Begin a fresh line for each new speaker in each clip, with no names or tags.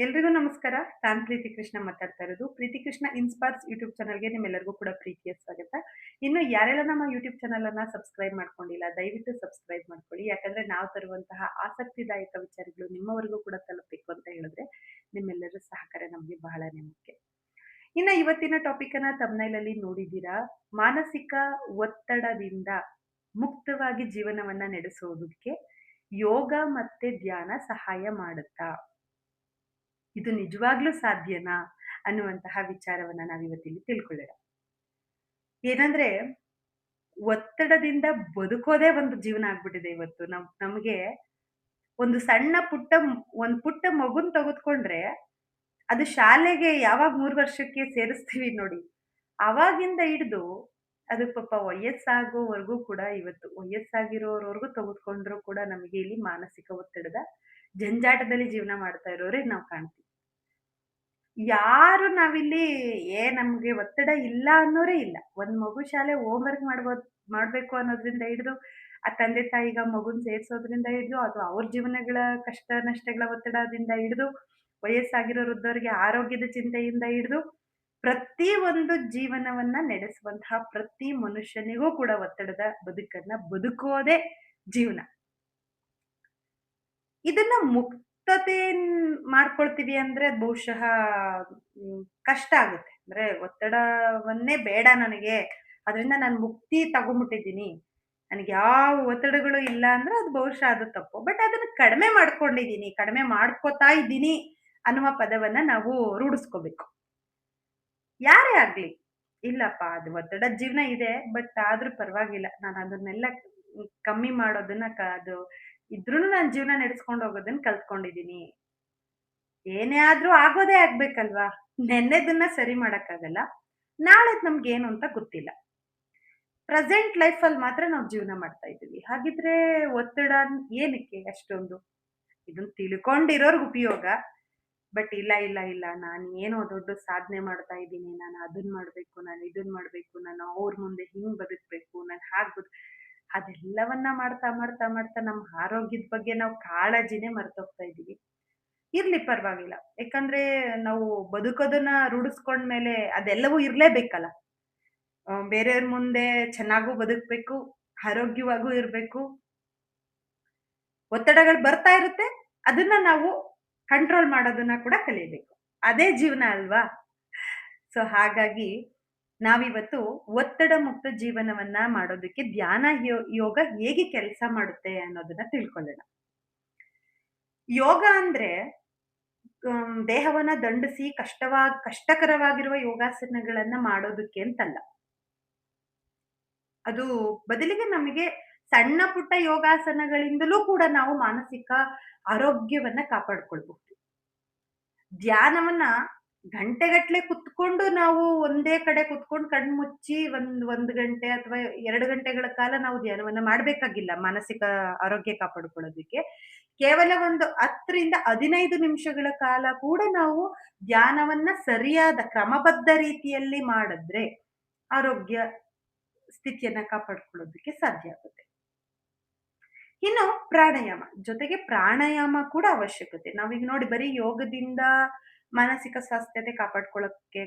ಎಲ್ರಿಗೂ ನಮಸ್ಕಾರ. ನಾನ್ ಪ್ರೀತಿ ಕೃಷ್ಣ ಮಾತಾಡ್ತಾ ಇರೋದು. ಪ್ರೀತಿ ಕೃಷ್ಣ ಇನ್‌ಸ್ಪೈರ್ಸ್ ಯೂಟ್ಯೂಬ್ ಚಾನಲ್‌ಗೆ ನಿಮ್ಮೆಲ್ಲರಿಗೂ ಕೂಡ ಪ್ರೀತಿಯ ಸ್ವಾಗತ. ಇನ್ನು ಯಾರೆಲ್ಲ ನಮ್ಮ ಯೂಟ್ಯೂಬ್ ಚಾನಲ್ ಅನ್ನ ಸಬ್ಸ್ಕ್ರೈಬ್ ಮಾಡ್ಕೊಂಡಿಲ್ಲ, ದಯವಿಟ್ಟು ಸಬ್ಸ್ಕ್ರೈಬ್ ಮಾಡ್ಕೊಳ್ಳಿ. ಯಾಕಂದ್ರೆ ನಾವು ತರುವಂತಹ ಆಸಕ್ತಿದಾಯಕ ವಿಚಾರಗಳು ನಿಮ್ಮವರೆಗೂ ಕೂಡ ತಲುಪಬೇಕು ಅಂತ ಹೇಳಿದ್ರೆ ನಿಮ್ಮೆಲ್ಲರ ಸಹಕಾರ ನಮಗೆ ಬಹಳನೇ ಮುಖ್ಯ. ಇನ್ನ ಇವತ್ತಿನ ಟಾಪಿಕ್ ಅನ್ನ ಥಂಬ್‌ನೈಲ್ ಅಲ್ಲಿ ನೋಡಿದ್ದೀರಾ. ಮಾನಸಿಕ ಒತ್ತಡದಿಂದ ಮುಕ್ತವಾಗಿ ಜೀವನವನ್ನ ನಡೆಸೋದಕ್ಕೆ ಯೋಗ ಮತ್ತೆ ಧ್ಯಾನ ಸಹಾಯ ಮಾಡುತ್ತಾ? ಇದು ನಿಜವಾಗ್ಲೂ ಸಾಧ್ಯನಾ? ಅನ್ನುವಂತಹ ವಿಚಾರವನ್ನ ನಾವಿವತ್ತಿಲ್ಲಿ ತಿಳ್ಕೊಳ್ಳೋಣ. ಏನಂದ್ರೆ ಒತ್ತಡದಿಂದ ಬದುಕೋದೇ ಒಂದು ಜೀವನ ಆಗ್ಬಿಟ್ಟಿದೆ ಇವತ್ತು. ನಮ್ಗೆ ಒಂದು ಸಣ್ಣ ಒಂದ್ ಪುಟ್ಟ ಮಗುನ್ ತೆಗೆದುಕೊಂಡ್ರೆ, ಅದು ಶಾಲೆಗೆ ಯಾವಾಗ 3 ವರ್ಷಕ್ಕೆ ಸೇರಿಸ್ತೀವಿ ನೋಡಿ, ಅವಾಗಿಂದ ಹಿಡ್ದು ಅದು ಪಾಪ ವಯಸ್ಸಾಗೋವರೆಗೂ ಕೂಡ ಇವತ್ತು ವಯಸ್ಸಾಗಿರೋವರ್ವರೆಗೂ ತೆಗೆದುಕೊಂಡ್ರು ಕೂಡ ನಮಗೆ ಇಲ್ಲಿ ಮಾನಸಿಕ ಒತ್ತಡದ ಜಂಜಾಟದಲ್ಲಿ ಜೀವನ ಮಾಡ್ತಾ ಇರೋರೇ ನಾವು ಕಾಣ್ತೀವಿ. ಯಾರು ನಾವಿಲ್ಲಿ ನಮ್ಗೆ ಒತ್ತಡ ಇಲ್ಲ ಅನ್ನೋರೇ ಇಲ್ಲ. ಒಂದ್ ಮಗು ಶಾಲೆ ಹೋಮ್‌ವರ್ಕ್ ಮಾಡ್ಬೇಕು ಅನ್ನೋದ್ರಿಂದ ಹಿಡಿದು, ಆ ತಂದೆ ತಾಯಿಗ ಮಗುನ್ ಸೇರ್ಸೋದ್ರಿಂದ ಹಿಡಿದು, ಅದು ಅವ್ರ ಜೀವನಗಳ ಕಷ್ಟ ನಷ್ಟಗಳ ಒತ್ತಡದಿಂದ ಹಿಡಿದು, ವಯಸ್ಸಾಗಿರೋ ವೃದ್ಧರಿಗೆ ಆರೋಗ್ಯದ ಚಿಂತೆಯಿಂದ ಹಿಡಿದು, ಪ್ರತಿ ಒಂದು ಜೀವನವನ್ನ ನಡೆಸುವಂತಹ ಪ್ರತಿ ಮನುಷ್ಯನಿಗೂ ಕೂಡ ಒತ್ತಡದ ಬದುಕನ್ನ ಬದುಕೋದೇ ಜೀವನ. ಇದನ್ನ ಮುಕ್ತತೆನ್ ಮಾಡ್ಕೊಳ್ತೀವಿ ಅಂದ್ರೆ ಬಹುಶಃ ಕಷ್ಟ ಆಗುತ್ತೆ. ಅಂದ್ರೆ ಒತ್ತಡವನ್ನೇ ಬೇಡ ನನಗೆ, ಅದ್ರಿಂದ ನಾನ್ ಮುಕ್ತಿ ತಗೊಂಡ್ಬಿಟ್ಟಿದ್ದೀನಿ. ನನಗೆ ಯಾವ ಒತ್ತಡಗಳು ಇಲ್ಲ ಅಂದ್ರೆ ಅದು ಬಹುಶಃ ಅದು ತಪ್ಪು. ಬಟ್ ಅದನ್ನ ಕಡಿಮೆ ಮಾಡ್ಕೊಂಡಿದೀನಿ, ಕಡಿಮೆ ಮಾಡ್ಕೋತಾ ಇದ್ದೀನಿ ಅನ್ನುವ ಪದವನ್ನ ನಾವು ರೂಢಿಸ್ಕೋಬೇಕು. ಯಾರೇ ಆಗ್ಲಿ. ಇಲ್ಲಪ್ಪ ಅದು ಒತ್ತಡದ ಜೀವನ ಇದೆ. ಬಟ್ ಆದ್ರೂ ಪರವಾಗಿಲ್ಲ. ನಾನು ಅದನ್ನೆಲ್ಲ ಕಮ್ಮಿ ಮಾಡೋದನ್ನ ಅದು ಇದ್ರೂನು ನಾನ್ ಜೀವನ ನಡೆಸ್ಕೊಂಡು ಹೋಗೋದನ್ನ ಕಲ್ತ್ಕೊಂಡಿದೀನಿ. ಏನೇ ಆದ್ರೂ ಆಗೋದೇ ಆಗ್ಬೇಕಲ್ವಾ? ನೆನ್ನೆದನ್ನ ಸರಿ ಮಾಡಕ್ಕಾಗಲ್ಲ. ನಾಳೆದ್ ನಮ್ಗೇನು ಅಂತ ಗೊತ್ತಿಲ್ಲ. ಪ್ರೆಸೆಂಟ್ ಲೈಫಲ್ಲಿ ಮಾತ್ರ ನಾವು ಜೀವನ ಮಾಡ್ತಾ ಇದ್ದೀವಿ. ಹಾಗಿದ್ರೆ ಒತ್ತಡ ಏನಕ್ಕೆ ಅಷ್ಟೊಂದು? ಇದನ್ನ ತಿಳ್ಕೊಂಡಿರೋರ್ಗ್ ಉಪಯೋಗ. ಬಟ್ ಇಲ್ಲ, ಇಲ್ಲ, ಇಲ್ಲ. ನಾನು ಏನೋ ದೊಡ್ಡ ಸಾಧನೆ ಮಾಡ್ತಾ ಇದ್ದೀನಿ. ನಾನು ಅದನ್ ಮಾಡ್ಬೇಕು, ನಾನು ಇದನ್ ಮಾಡ್ಬೇಕು, ನಾನು ಅವ್ರ ಮುಂದೆ ಹಿಂಗ್ ಬದುಕ್ಬೇಕು, ನಾನು ಅದೆಲ್ಲವನ್ನ ಮಾಡ್ತಾ, ಮಾಡ್ತಾ, ಮಾಡ್ತಾ ನಮ್ಮ ಆರೋಗ್ಯದ ಬಗ್ಗೆ ನಾವು ಕಾಳಜಿನೇ ಮರ್ತೋಗ್ತಾ ಇದೀವಿ. ಇರ್ಲಿ ಪರವಾಗಿಲ್ಲ. ಯಾಕಂದ್ರೆ ನಾವು ಬದುಕೋದನ್ನ ರೂಢಿಸ್ಕೊಂಡ್ಮೇಲೆ ಅದೆಲ್ಲವೂ ಇರ್ಲೇಬೇಕಲ್ಲ. ಬೇರೆಯವ್ರ ಮುಂದೆ ಚೆನ್ನಾಗೂ ಬದುಕ್ಬೇಕು, ಆರೋಗ್ಯವಾಗೂ ಇರ್ಬೇಕು. ಒತ್ತಡಗಳು ಬರ್ತಾ ಇರುತ್ತೆ. ಅದನ್ನ ನಾವು ಕಂಟ್ರೋಲ್ ಮಾಡೋದನ್ನ ಕೂಡ ಕಲಿಬೇಕು. ಅದೇ ಜೀವನ ಅಲ್ವಾ? ಸೊ ಹಾಗಾಗಿ ನಾವಿವತ್ತು ಒತ್ತಡ ಮುಕ್ತ ಜೀವನವನ್ನ ಮಾಡೋದಕ್ಕೆ ಧ್ಯಾನ ಯೋಗ ಹೇಗೆ ಕೆಲಸ ಮಾಡುತ್ತೆ ಅನ್ನೋದನ್ನ ತಿಳ್ಕೊಳ್ಳೋಣ. ಯೋಗ ಅಂದ್ರೆ ದೇಹವನ್ನ ದಂಡಿಸಿ ಕಷ್ಟಕರವಾಗಿರುವ ಯೋಗಾಸನಗಳನ್ನ ಮಾಡೋದಕ್ಕೆ ಅಂತಲ್ಲ. ಅದು ಬದಲಿಗೆ ನಮಗೆ ಸಣ್ಣ ಪುಟ್ಟ ಯೋಗಾಸನಗಳಿಂದಲೂ ಕೂಡ ನಾವು ಮಾನಸಿಕ ಆರೋಗ್ಯವನ್ನ ಕಾಪಾಡ್ಕೊಳ್ಬಹುದು. ಧ್ಯಾನವನ್ನ ಗಂಟೆಗಟ್ಲೆ ಕುತ್ಕೊಂಡು ನಾವು ಒಂದೇ ಕಡೆ ಕುತ್ಕೊಂಡು ಕಣ್ಮುಚ್ಚಿ ಒಂದ್ ಗಂಟೆ ಅಥವಾ 2 ಗಂಟೆಗಳ ಕಾಲ ನಾವು ಧ್ಯಾನವನ್ನ ಮಾಡ್ಬೇಕಾಗಿಲ್ಲ ಮಾನಸಿಕ ಆರೋಗ್ಯ ಕಾಪಾಡ್ಕೊಳ್ಳೋದಕ್ಕೆ. ಕೇವಲ ಒಂದು 10 ರಿಂದ 15 ನಿಮಿಷಗಳ ಕಾಲ ಕೂಡ ನಾವು ಧ್ಯಾನವನ್ನ ಸರಿಯಾದ ಕ್ರಮಬದ್ಧ ರೀತಿಯಲ್ಲಿ ಮಾಡಿದ್ರೆ ಆರೋಗ್ಯ ಸ್ಥಿತಿಯನ್ನ ಕಾಪಾಡ್ಕೊಳ್ಳೋದಕ್ಕೆ ಸಾಧ್ಯ ಆಗುತ್ತೆ. ಇನ್ನು ಪ್ರಾಣಾಯಾಮ. ಜೊತೆಗೆ ಪ್ರಾಣಾಯಾಮ ಕೂಡ ಅವಶ್ಯಕತೆ. ನಾವೀಗ ನೋಡಿ ಬರೀ ಯೋಗದಿಂದ ಮಾನಸಿಕ ಸ್ವಾಸ್ಥ್ಯತೆ ಕಾಪಾಡ್ಕೊಳ್ಳೋಕೆ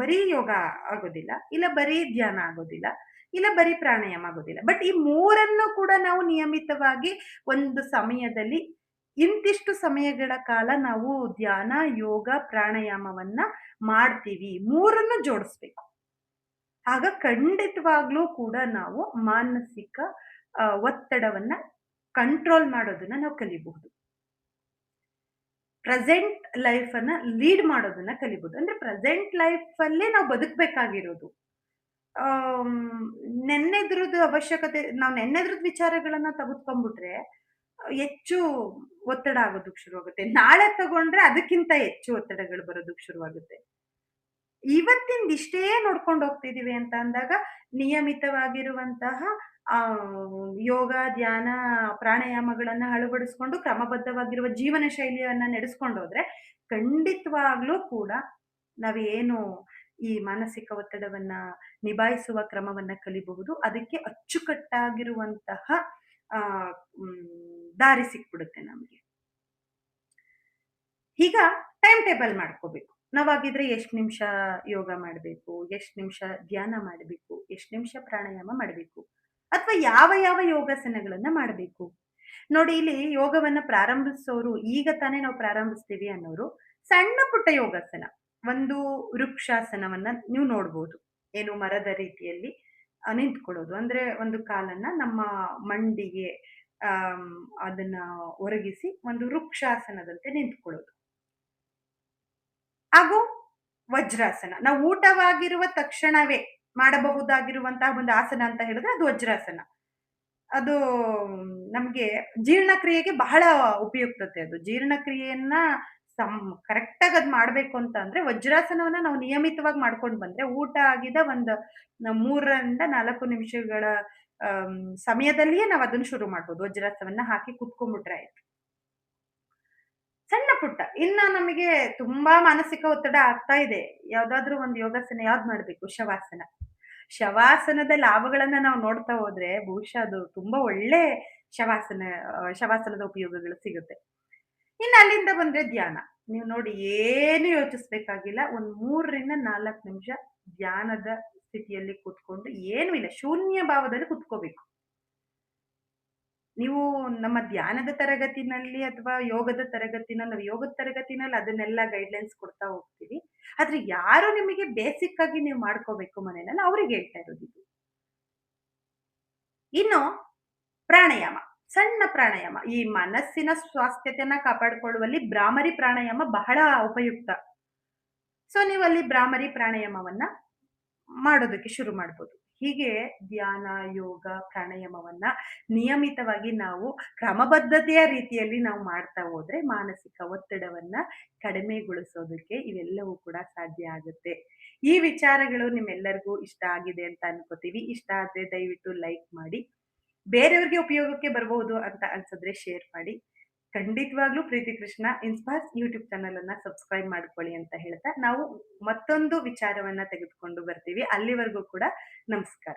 ಬರೀ ಯೋಗ ಆಗೋದಿಲ್ಲ. ಇಲ್ಲ ಬರೀ ಧ್ಯಾನ ಆಗೋದಿಲ್ಲ. ಇಲ್ಲ ಬರೀ ಪ್ರಾಣಾಯಾಮ ಆಗೋದಿಲ್ಲ. ಬಟ್ ಈ ಮೂರನ್ನು ಕೂಡ ನಾವು ನಿಯಮಿತವಾಗಿ ಒಂದು ಸಮಯದಲ್ಲಿ ಇಂತಿಷ್ಟು ಸಮಯಗಳ ಕಾಲ ನಾವು ಧ್ಯಾನ, ಯೋಗ, ಪ್ರಾಣಾಯಾಮವನ್ನ ಮಾಡ್ತೀವಿ. ಮೂರನ್ನು ಜೋಡಿಸ್ಬೇಕು. ಆಗ ಖಂಡಿತವಾಗ್ಲೂ ಕೂಡ ನಾವು ಮಾನಸಿಕ ಒತ್ತಡವನ್ನ ಕಂಟ್ರೋಲ್ ಮಾಡೋದನ್ನ ನಾವು ಕಲಿಬಹುದು. ಪ್ರೆಸೆಂಟ್ ಲೈಫ್ ಅನ್ನ ಲೀಡ್ ಮಾಡೋದನ್ನ ಕಲಿಬಹುದು. ಅಂದ್ರೆ ಪ್ರೆಸೆಂಟ್ ಲೈಫ್ ಅಲ್ಲೇ ನಾವು ಬದುಕಬೇಕಾಗಿರೋದು. ಆಮ್, ನೆನ್ನೆದ್ರದ್ದು ಅವಶ್ಯಕತೆ ನಾವು ನೆನ್ನೆದ್ರದ್ದು ವಿಚಾರಗಳನ್ನ ತೆಗೆದುಕೊಂಡ್ಬಿಟ್ರೆ ಹೆಚ್ಚು ಒತ್ತಡ ಆಗೋದಕ್ಕೆ ಶುರುವಾಗುತ್ತೆ. ನಾಳೆ ತಗೊಂಡ್ರೆ ಅದಕ್ಕಿಂತ ಹೆಚ್ಚು ಒತ್ತಡಗಳು ಬರೋದಕ್ಕೆ ಶುರುವಾಗುತ್ತೆ. ಇವತ್ತಿಂದ ಇಷ್ಟೇ ನೋಡ್ಕೊಂಡು ಹೋಗ್ತಿದೀವಿ ಅಂತ ಅಂದಾಗ ನಿಯಮಿತವಾಗಿರುವಂತಹ ಆ ಯೋಗ, ಧ್ಯಾನ, ಪ್ರಾಣಾಯಾಮಗಳನ್ನ ಅಳವಡಿಸ್ಕೊಂಡು ಕ್ರಮಬದ್ಧವಾಗಿರುವ ಜೀವನ ಶೈಲಿಯನ್ನ ನಡೆಸ್ಕೊಂಡೋದ್ರೆ ಖಂಡಿತವಾಗ್ಲೂ ಕೂಡ ನಾವೇನು ಈ ಮಾನಸಿಕ ಒತ್ತಡವನ್ನ ನಿಭಾಯಿಸುವ ಕ್ರಮವನ್ನ ಕಲಿಬಹುದು. ಅದಕ್ಕೆ ಅಚ್ಚುಕಟ್ಟಾಗಿರುವಂತಹ ಆ ದಾರಿ ಸಿಕ್ಬಿಡುತ್ತೆ ನಮ್ಗೆ. ಈಗ ಟೈಮ್ ಟೇಬಲ್ ಮಾಡ್ಕೋಬೇಕು. ನಾವಾಗಿದ್ರೆ ಎಷ್ಟು ನಿಮಿಷ ಯೋಗ ಮಾಡಬೇಕು, ಎಷ್ಟು ನಿಮಿಷ ಧ್ಯಾನ ಮಾಡಬೇಕು, ಎಷ್ಟು ನಿಮಿಷ ಪ್ರಾಣಾಯಾಮ ಮಾಡಬೇಕು, ಅಥವಾ ಯಾವ ಯಾವ ಯೋಗಾಸನಗಳನ್ನ ಮಾಡಬೇಕು. ನೋಡಿ, ಇಲ್ಲಿ ಯೋಗವನ್ನ ಪ್ರಾರಂಭಿಸೋರು ಈಗ ತಾನೇ ನಾವು ಪ್ರಾರಂಭಿಸ್ತೀವಿ ಅನ್ನೋರು ಸಣ್ಣ ಪುಟ್ಟ ಯೋಗಾಸನ, ಒಂದು ವೃಕ್ಷಾಸನವನ್ನ ನೀವು ನೋಡ್ಬೋದು. ಏನು, ಮರದ ರೀತಿಯಲ್ಲಿ ನಿಂತ್ಕೊಳ್ಳೋದು ಅಂದ್ರೆ ಒಂದು ಕಾಲನ್ನ ನಮ್ಮ ಮಂಡಿಗೆ ಆಮ್, ಅದನ್ನ ಒರಗಿಸಿ ಒಂದು ವೃಕ್ಷಾಸನದಂತೆ ನಿಂತ್ಕೊಳ್ಳೋದು. ಹಾಗೂ ವಜ್ರಾಸನ, ನಾವು ಊಟವಾಗಿರುವ ತಕ್ಷಣವೇ ಮಾಡಬಹುದಾಗಿರುವಂತಹ ಒಂದು ಆಸನ ಅಂತ ಹೇಳಿದ್ರೆ ಅದು ವಜ್ರಾಸನ. ಅದು ನಮ್ಗೆ ಜೀರ್ಣಕ್ರಿಯೆಗೆ ಬಹಳ ಉಪಯುಕ್ತತೆ ಅದು. ಜೀರ್ಣಕ್ರಿಯೆಯನ್ನ ಸಂ ಕರೆಕ್ಟಾಗಿ ಅದ್ ಮಾಡ್ಬೇಕು ಅಂತ ಅಂದ್ರೆ ವಜ್ರಾಸನವನ್ನ ನಾವು ನಿಯಮಿತವಾಗಿ ಮಾಡ್ಕೊಂಡು ಬಂದ್ರೆ ಊಟ ಆಗಿದ ಒಂದು 3ರಿಂದ 4 ನಿಮಿಷಗಳ ಸಮಯದಲ್ಲಿಯೇ ನಾವು ಅದನ್ನ ಶುರು ಮಾಡ್ಬೋದು. ವಜ್ರಾಸನವನ್ನ ಹಾಕಿ ಕುತ್ಕೊಂಡ್ಬಿಟ್ರೆ ಆಯ್ತು. ಸಣ್ಣ ಪುಟ್ಟ. ಇನ್ನ ನಮಗೆ ತುಂಬಾ ಮಾನಸಿಕ ಒತ್ತಡ ಆಗ್ತಾ ಇದೆ. ಯಾವ್ದಾದ್ರು ಒಂದು ಯೋಗಾಸನ ಯಾವ್ದ್ ಮಾಡ್ಬೇಕು? ಶವಾಸನ. ಶವಾಸನದ ಲಾಭಗಳನ್ನ ನಾವು ನೋಡ್ತಾ ಹೋದ್ರೆ ಬಹುಶಃ ಅದು ತುಂಬಾ ಒಳ್ಳೆ ಶವಾಸನ ಶವಾಸನದ ಉಪಯೋಗಗಳು ಸಿಗುತ್ತೆ. ಇನ್ನು ಅಲ್ಲಿಂದ ಬಂದ್ರೆ ಧ್ಯಾನ. ನೀವು ನೋಡಿ, ಏನು ಯೋಚಿಸ್ಬೇಕಾಗಿಲ್ಲ. ಒಂದ್ 3ರಿಂದ 4 ನಿಮಿಷ ಧ್ಯಾನದ ಸ್ಥಿತಿಯಲ್ಲಿ ಕೂತ್ಕೊಂಡು ಏನೂ ಇಲ್ಲ, ಶೂನ್ಯ ಭಾವದಲ್ಲಿ ಕುತ್ಕೋಬೇಕು. ನೀವು ನಮ್ಮ ಧ್ಯಾನದ ತರಗತಿನಲ್ಲಿ ಅಥವಾ ಯೋಗದ ತರಗತಿನಲ್ಲಿ, ನಾವು ಯೋಗದ ತರಗತಿನಲ್ಲಿ ಅದನ್ನೆಲ್ಲ ಗೈಡ್‌ಲೈನ್ಸ್ ಕೊಡ್ತಾ ಹೋಗ್ತೀವಿ. ಆದ್ರೆ ಯಾರು ನಿಮಗೆ ಬೇಸಿಕ್ ಆಗಿ ನೀವು ಮಾಡ್ಕೋಬೇಕು ಮನೇನಲ್ಲಿ ಅವ್ರಿಗೆ ಹೇಳ್ತಾ ಇರೋದಿದು. ಇನ್ನು ಪ್ರಾಣಾಯಾಮ, ಸಣ್ಣ ಪ್ರಾಣಾಯಾಮ. ಈ ಮನಸ್ಸಿನ ಸ್ವಾಸ್ಥ್ಯತೆಯನ್ನ ಕಾಪಾಡಿಕೊಳ್ಳುವಲ್ಲಿ ಭ್ರಾಮರಿ ಪ್ರಾಣಾಯಾಮ ಬಹಳ ಉಪಯುಕ್ತ. ಸೊ ನೀವು ಅಲ್ಲಿ ಭ್ರಾಮರಿ ಪ್ರಾಣಾಯಾಮವನ್ನ ಮಾಡೋದಕ್ಕೆ ಶುರು ಮಾಡ್ಬೋದು. ಹೀಗೆ ಧ್ಯಾನ, ಯೋಗ, ಪ್ರಾಣಾಯಾಮವನ್ನ ನಿಯಮಿತವಾಗಿ ನಾವು ಕ್ರಮಬದ್ಧತೆಯ ರೀತಿಯಲ್ಲಿ ನಾವು ಮಾಡ್ತಾ ಹೋದ್ರೆ ಮಾನಸಿಕ ಒತ್ತಡವನ್ನ ಕಡಿಮೆಗೊಳಿಸೋದಕ್ಕೆ ಇವೆಲ್ಲವೂ ಕೂಡ ಸಾಧ್ಯ ಆಗುತ್ತೆ. ಈ ವಿಚಾರಗಳು ನಿಮ್ಮೆಲ್ಲರಿಗೂ ಇಷ್ಟ ಆಗಿದೆ ಅಂತ ಅನ್ಕೋತೀವಿ. ಇಷ್ಟ ಆದ್ರೆ ದಯವಿಟ್ಟು ಲೈಕ್ ಮಾಡಿ. ಬೇರೆಯವ್ರಿಗೆ ಉಪಯೋಗಕ್ಕೆ ಬರ್ಬಹುದು ಅಂತ ಅನ್ಸಿದ್ರೆ ಶೇರ್ ಮಾಡಿ. ಖಂಡಿತವಾಗ್ಲೂ ಪ್ರೀತಿ ಕೃಷ್ಣ ಇನ್ಸ್ಪೈರ್ಸ್ ಯೂಟ್ಯೂಬ್ ಚಾನಲ್ ಅನ್ನ ಸಬ್ಸ್ಕ್ರೈಬ್ ಮಾಡ್ಕೊಳ್ಳಿ ಅಂತ ಹೇಳ್ತಾ, ನಾವು ಮತ್ತೊಂದು ವಿಚಾರವನ್ನ ತೆಗೆದುಕೊಂಡು ಬರ್ತೀವಿ. ಅಲ್ಲಿವರೆಗೂ ಕೂಡ ನಮಸ್ಕಾರ.